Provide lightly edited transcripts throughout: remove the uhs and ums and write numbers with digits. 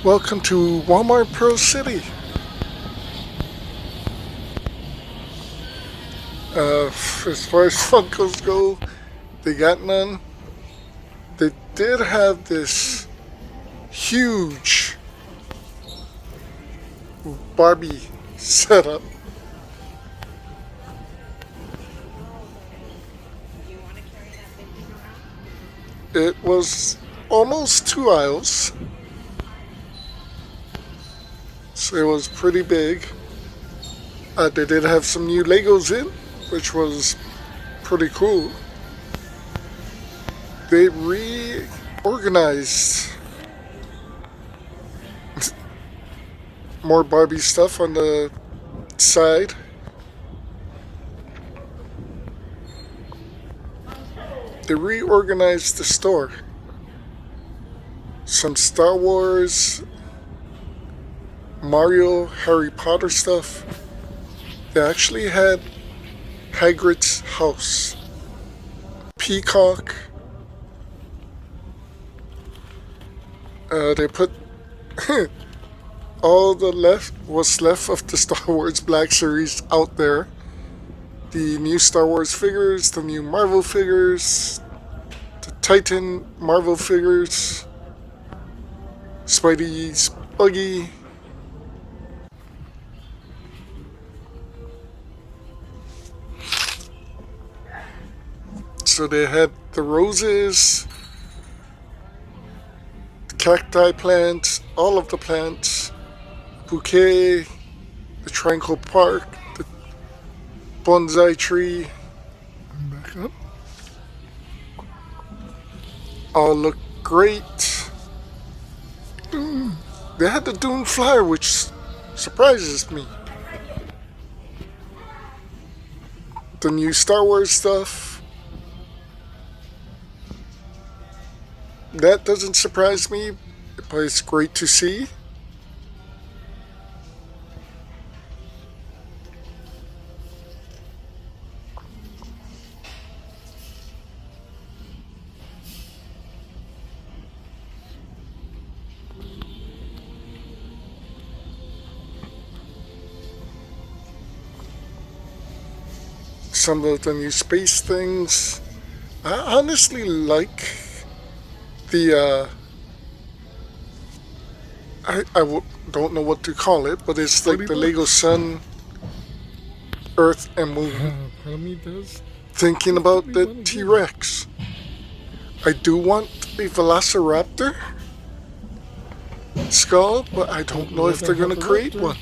Welcome to Walmart Pearl City. As far as Funkos go, they got none. They did have this huge Barbie setup. It was almost 2 aisles, so it was pretty big. They did have some new Legos in, which was pretty cool. They reorganized more Barbie stuff on the side. They reorganized the store. Some Star Wars, Mario, Harry Potter stuff. They actually had Hagrid's house, Peacock. They put all what's left of the Star Wars Black Series out there. The new Star Wars figures, the new Marvel figures, the Titan Marvel figures, Spidey's Buggy. So they had the roses, the cacti plants, all of the plants, bouquet, the Triangle Park, the bonsai tree. Back up. All look great. They had the Dune flyer, which surprises me. The new Star Wars stuff. That doesn't surprise me, but it's great to see. Some of the new space things. I honestly like the don't know what to call it, but it's like the Lego Sun, Earth, and Moon. Thinking about the T-Rex. I do want a Velociraptor skull, but I don't know if they're gonna create one.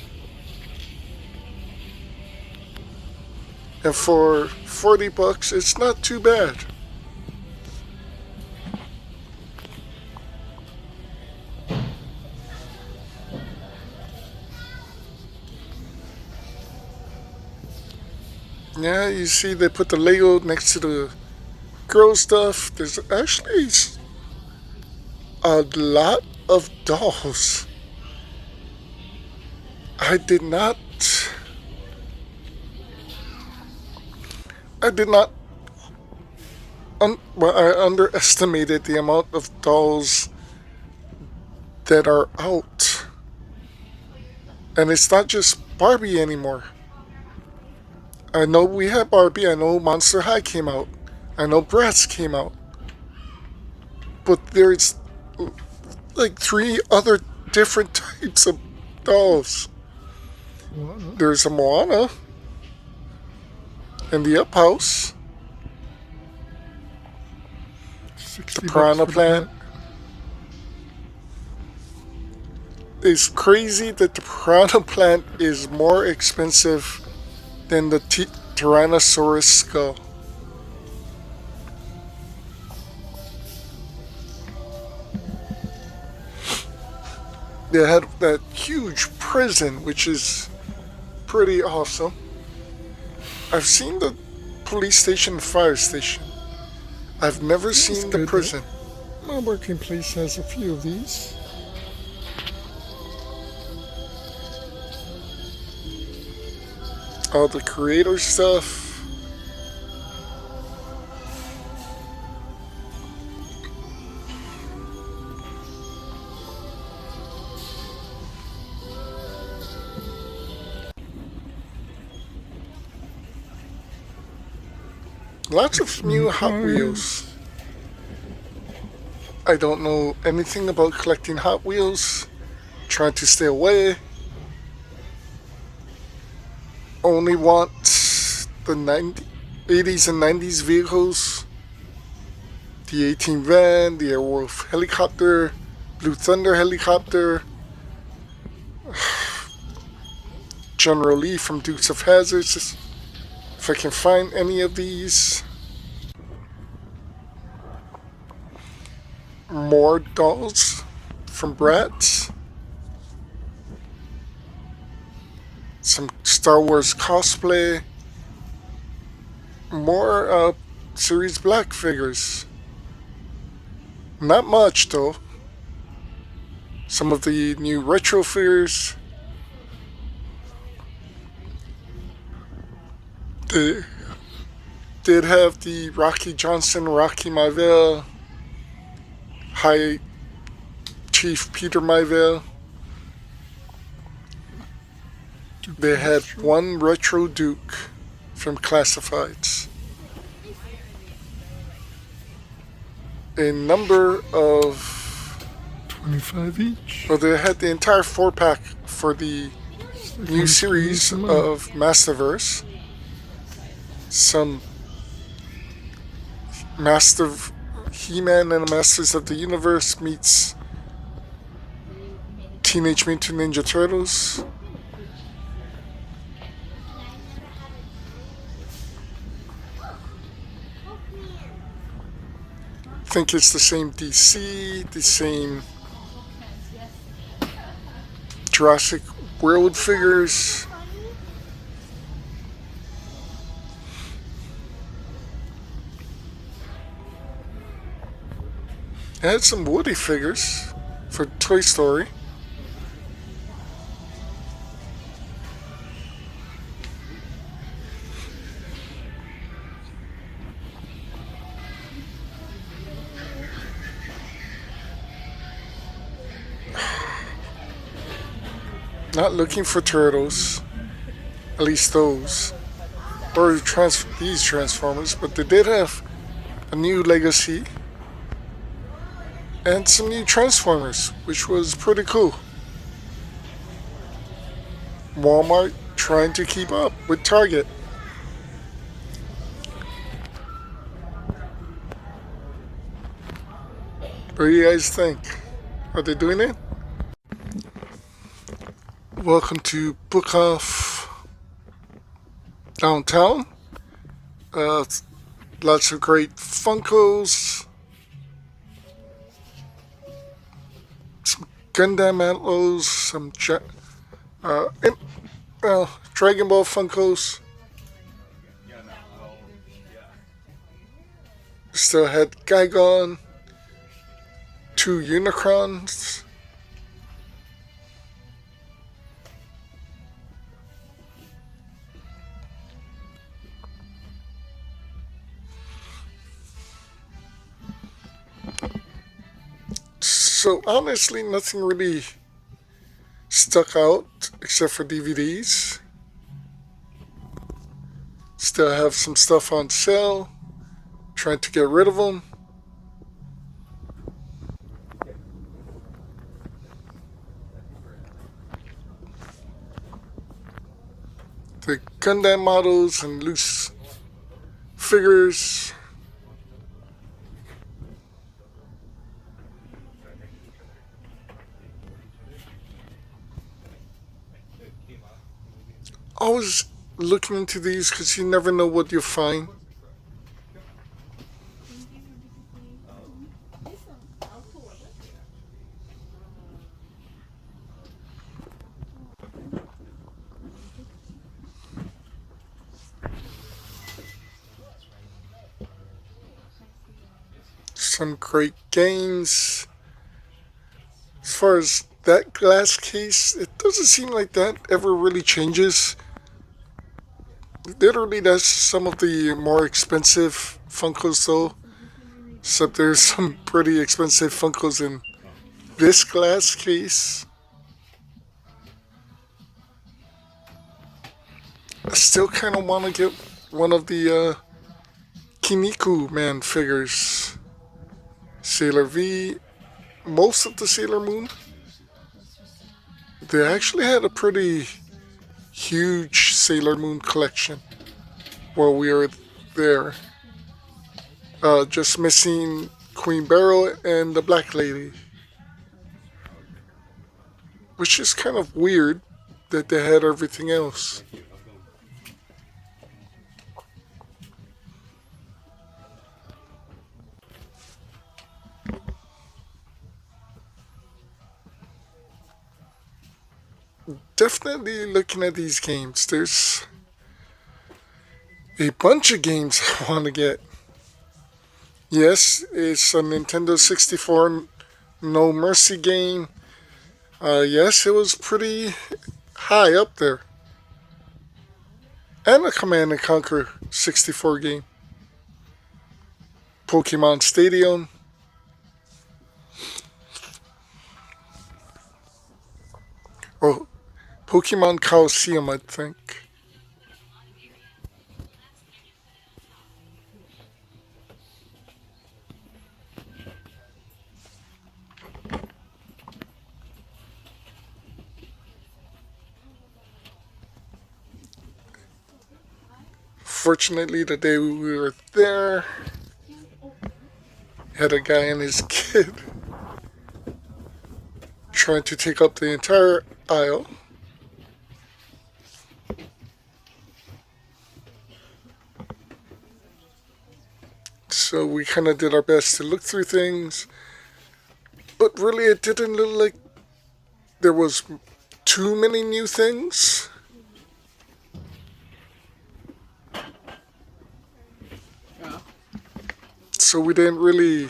And for $40, it's not too bad. Yeah, you see they put the Lego next to the girl stuff. There's actually a lot of dolls. I did not I underestimated the amount of dolls that are out. And it's not just Barbie anymore. I know we had Barbie, I know Monster High came out, I know Bratz came out. But there's like 3 other different types of dolls. There's a Moana in the Up House, the Piranha Plant. It's crazy that the Piranha Plant is more expensive than the Tyrannosaurus skull. They had that huge prison, which is pretty awesome. I've seen the police station and fire station. I've never seen the prison. My working place has a few of these. All the creator stuff. Lots of new Hot Wheels. I don't know anything about collecting Hot Wheels. Trying to stay away. Only want the 80s and 90s vehicles. The 18 van, the Airwolf helicopter, Blue Thunder helicopter, General Lee from Dukes of Hazzard. If I can find any of these. More dolls from Bratz. Some Star Wars cosplay. More Series Black figures. Not much though. Some of the new retro figures. They did have the Rocky Johnson, Rocky Maivia, High Chief Peter Maivia. They had one retro Duke from Classifieds. A number of 25 each. Well, they had the entire 4-pack for the new series of Masterverse. Some Master He-Man and the Masters of the Universe meets Teenage Mutant Ninja Turtles. I think it's the same DC, the same Jurassic World figures. I had some Woody figures for Toy Story. Not looking for turtles, at least those, or these Transformers, but they did have a new Legacy and some new Transformers, which was pretty cool. Walmart trying to keep up with Target. What do you guys think? Are they doing it? Welcome to Bookoff downtown. Lots of great Funkos. Some Gundam Atlas, some Dragon Ball Funkos. Still had Gigon, 2 Unicrons. So honestly, nothing really stuck out except for DVDs. Still have some stuff on sale. Trying to get rid of them. The Gundam models and loose figures. Always looking into these because you never know what you'll find. Some great games. As far as that glass case, it doesn't seem like that ever really changes. Literally, that's some of the more expensive Funkos though. Except there's some pretty expensive Funkos in this glass case. I still kind of want to get one of the Yakiniku Man figures. Sailor V, most of the Sailor Moon. They actually had a pretty huge Sailor Moon collection while we were there. Just missing Queen Beryl and the Black Lady. Which is kind of weird that they had everything else. Definitely looking at these games, there's a bunch of games I want to get. Yes, it's a Nintendo 64 No Mercy game. Yes, it was pretty high up there. And a Command and Conquer 64 game. Pokemon Stadium. Oh, Pokemon Coliseum, I think. Fortunately, the day we were there, had a guy and his kid trying to take up the entire aisle. So we kind of did our best to look through things, but really it didn't look like there was too many new things. So we didn't really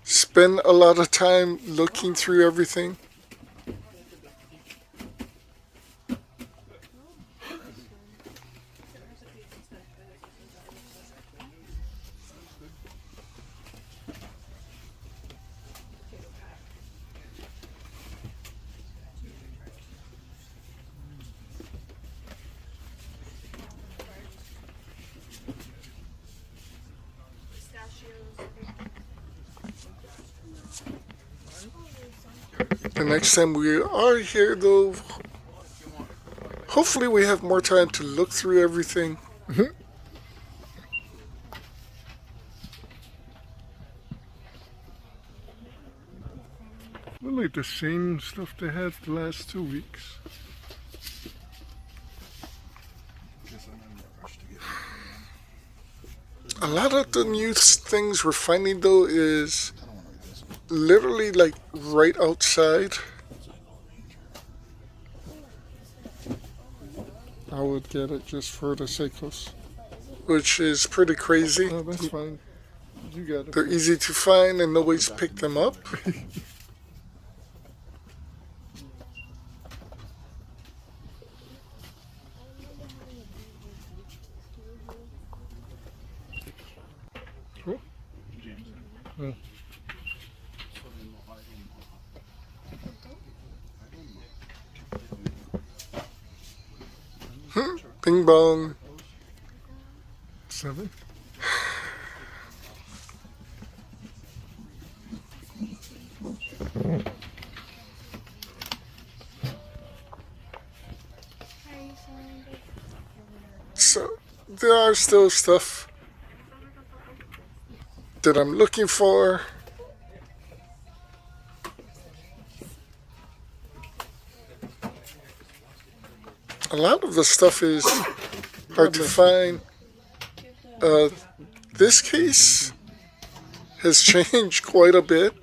spend a lot of time looking through everything. The next time we are here, though, hopefully we have more time to look through everything. Well, like the same stuff they had the last 2 weeks. A lot of the new things we're finding, though, is literally like right outside. I would get it just for the cycles. Which is pretty crazy. Oh, that's fine. You got it. They're easy to find and nobody's picked them up. Cool. Oh. Bing bong. 7. So there are still stuff that I'm looking for. A lot of the stuff is hard to find. This case has changed quite a bit.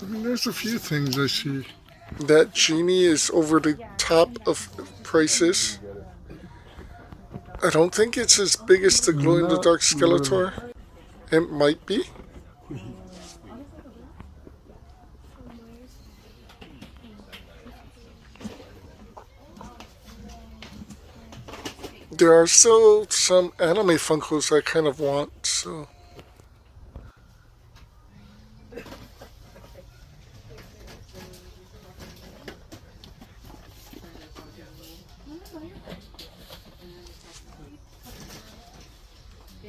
I mean, there's a few things I see. That genie is over the top of prices. I don't think it's as big as the glow-in-the-dark Skeletor. It might be. There are still some anime Funkos I kind of want, so...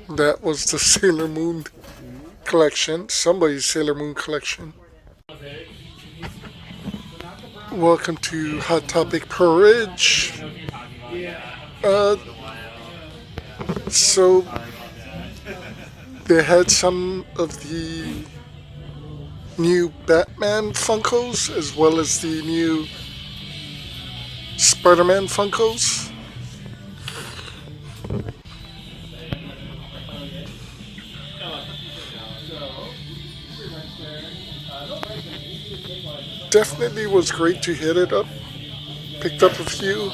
That was the Sailor Moon collection. Somebody's Sailor Moon collection. Welcome to Hot Topic Pearlridge. So they had some of the new Batman Funkos as well as the new Spider-Man Funkos. Definitely was great to hit it up. Picked up a few.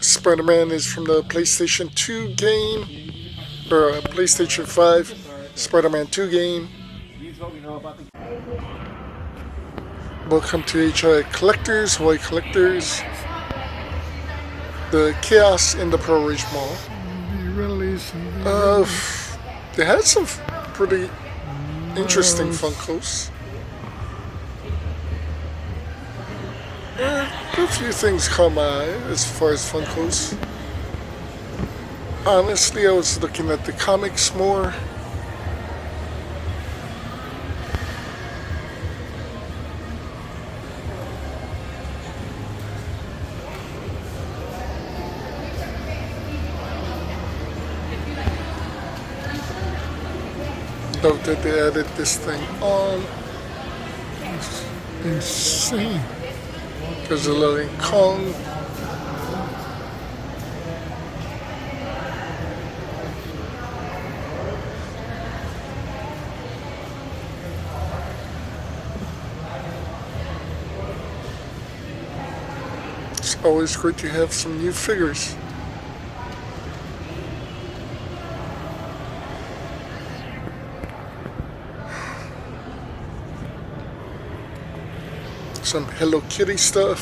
Spider-Man is from the PlayStation 2 game, or PlayStation 5 Spider-Man 2 game. Welcome to HI Collectors, Hawaii Collectors. The Chaos in the Pearlridge Mall. They had some pretty interesting Funkos. A few things caught my eye as far as Funkos. Honestly, I was looking at the comics more. Note that they added this thing on. It's insane. There's a little Kong. It's always great to have some new figures. Some Hello Kitty stuff.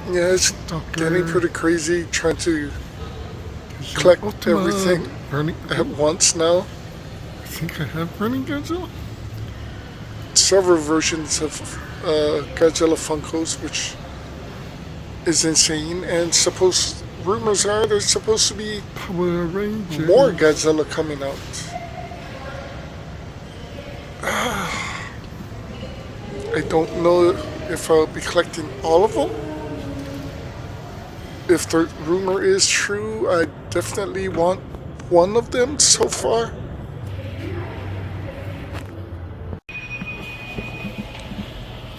Yeah, it's getting pretty crazy trying to collect everything at once now. I think I have Burning Godzilla. Several versions of Godzilla Funkos, which is insane, and rumors are there's supposed to be Power Ranger. more Godzilla coming out. I don't know if I'll be collecting all of them. If the rumor is true, I definitely want one of them so far.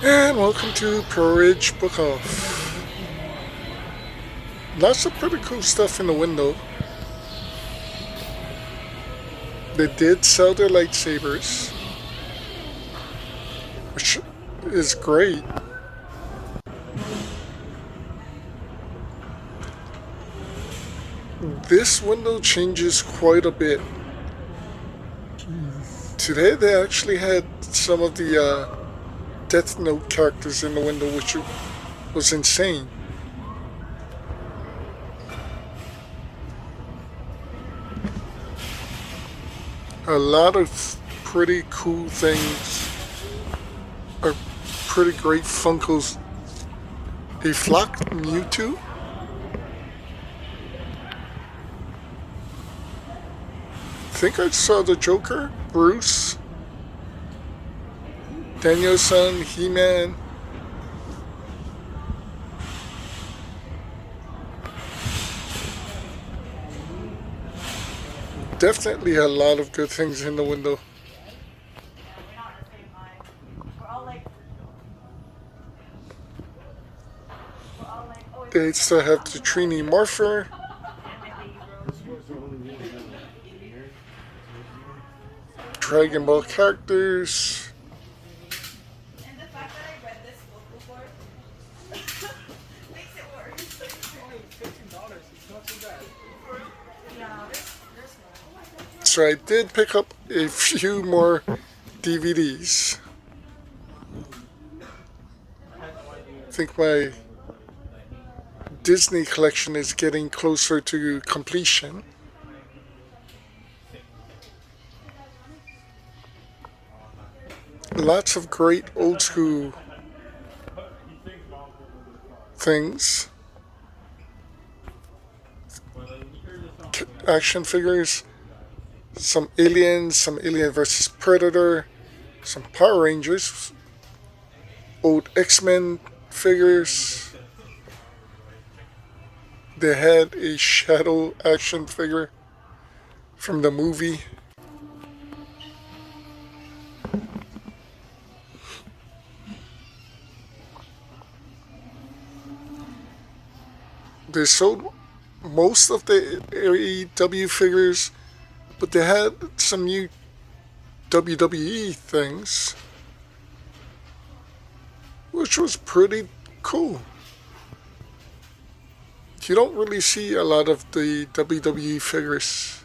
And welcome to Pearlridge Bookoffs. Lots of pretty cool stuff in the window. They did sell their lightsabers, which is great. This window changes quite a bit. Today they actually had some of the Death Note characters in the window, which was insane. A lot of pretty cool things. Are pretty great Funkos. A Flock Mewtwo. I think I saw the Joker, Bruce, Daniel-san, He-Man. Definitely a lot of good things in the window. They still have the Trini Morpher. Dragon Ball characters. And the fact that I read this book before makes it worse. Only $15. It's not too bad. Yeah, there's more. So I did pick up a few more DVDs. I think my Disney collection is getting closer to completion. lots of great old school things. Action figures, some aliens, some Alien versus Predator, some Power Rangers, old X-Men figures. They had a Shadow action figure from the movie. They sold most of the AEW figures, but they had some new WWE things, which was pretty cool. You don't really see a lot of the WWE figures,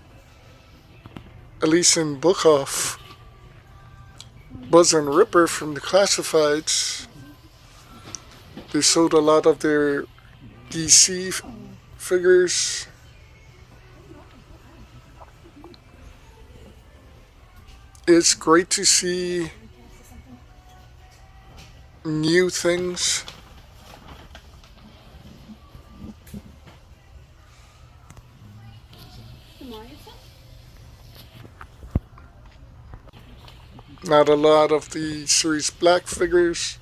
at least in Bookoff. Buzz and Ripper from the Classifieds, they sold a lot of their DC figures. It's great to see new things. Not a lot of the Series Black figures.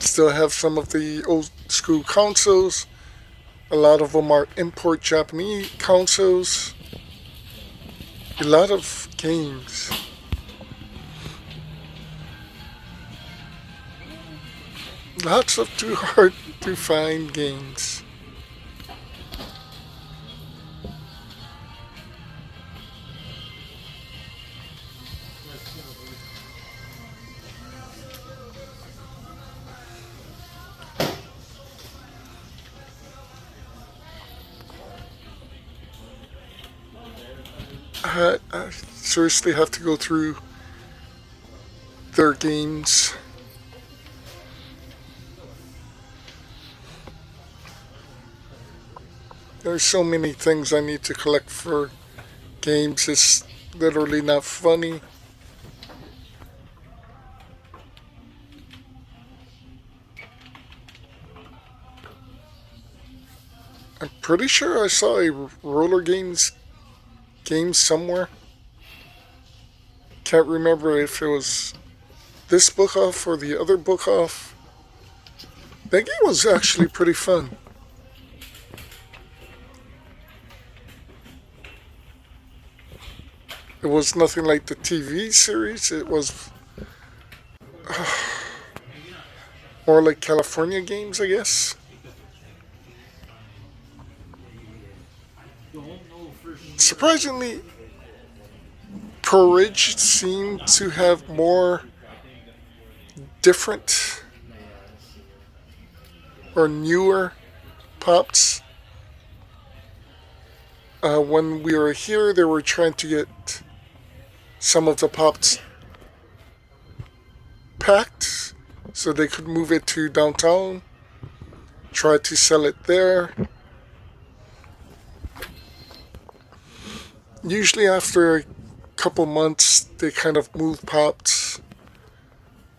Still have some of the old school consoles. A lot of them are import Japanese consoles. A lot of games. Lots of too hard to find games. I seriously have to go through their games. There's so many things I need to collect for games. It's literally not funny. I'm pretty sure I saw a roller games game somewhere. Can't remember if it was this Bookoff or the other Bookoff. That game was actually pretty fun. It was nothing like the TV series. It was more like California games, I guess. Surprisingly, Pearlridge seemed to have more different or newer pops. When we were here, they were trying to get some of the pops packed so they could move it to downtown, try to sell it there. Usually after a couple months, they kind of move pops.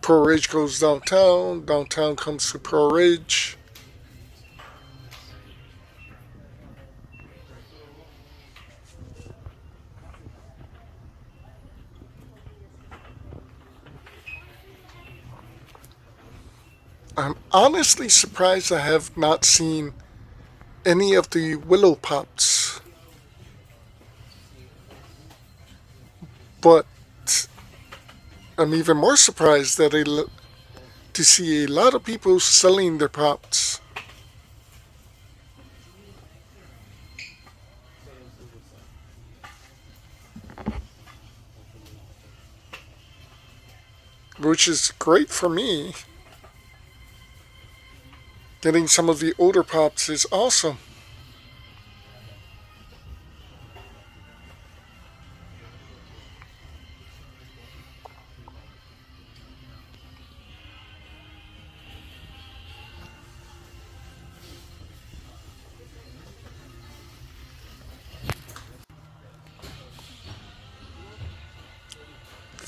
Pearlridge goes downtown, downtown comes to Pearlridge. I'm honestly surprised I have not seen any of the Willow Pops. But I'm even more surprised that to see a lot of people selling their pops. Which is great for me. Getting some of the older pops is awesome.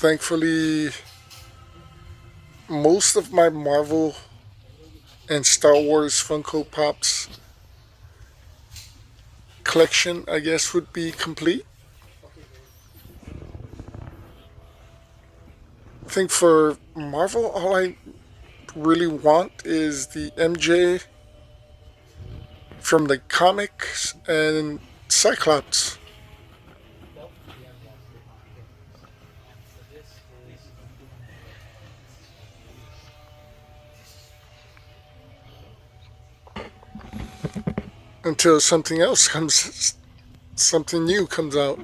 Thankfully, most of my Marvel and Star Wars Funko Pops collection, I guess, would be complete. I think for Marvel, all I really want is the MJ from the comics and Cyclops. Until something new comes out.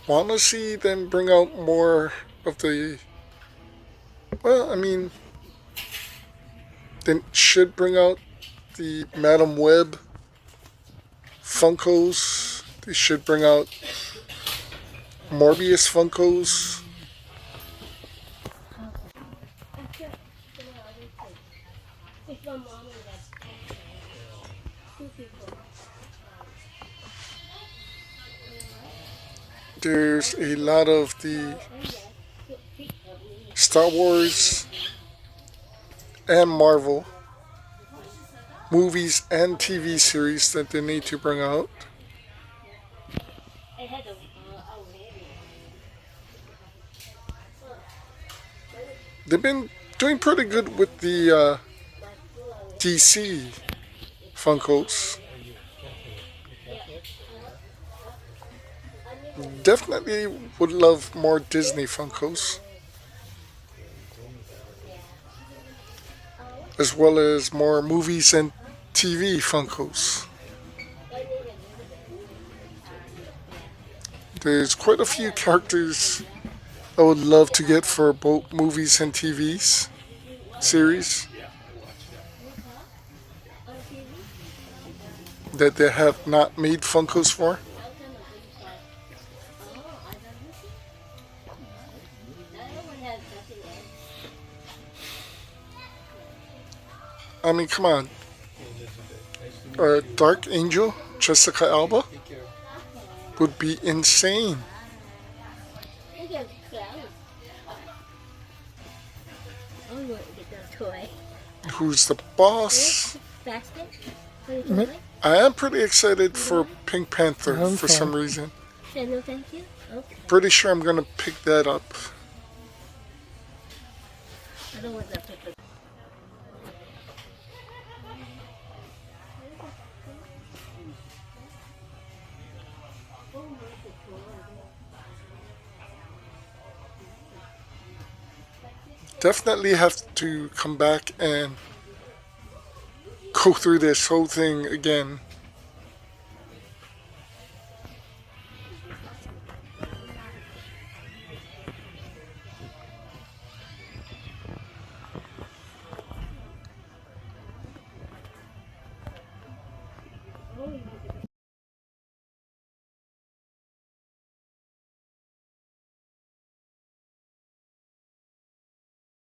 Want to see them bring out more of the. Well, I mean, they should bring out the Madam Web Funkos. They should bring out Morbius Funkos. There's a lot of the Star Wars and Marvel movies and TV series that they need to bring out. They've been doing pretty good with the DC Funkos. Definitely would love more Disney Funkos. As well as more movies and TV Funkos. There's quite a few characters I would love to get for both movies and TVs series that they have not made Funkos for. I mean, come on. Dark Angel, Jessica Alba, would be insane. Who's the boss? I am pretty excited for Pink Panther for some reason. Pretty sure I'm gonna pick that up. Definitely have to come back and go through this whole thing again.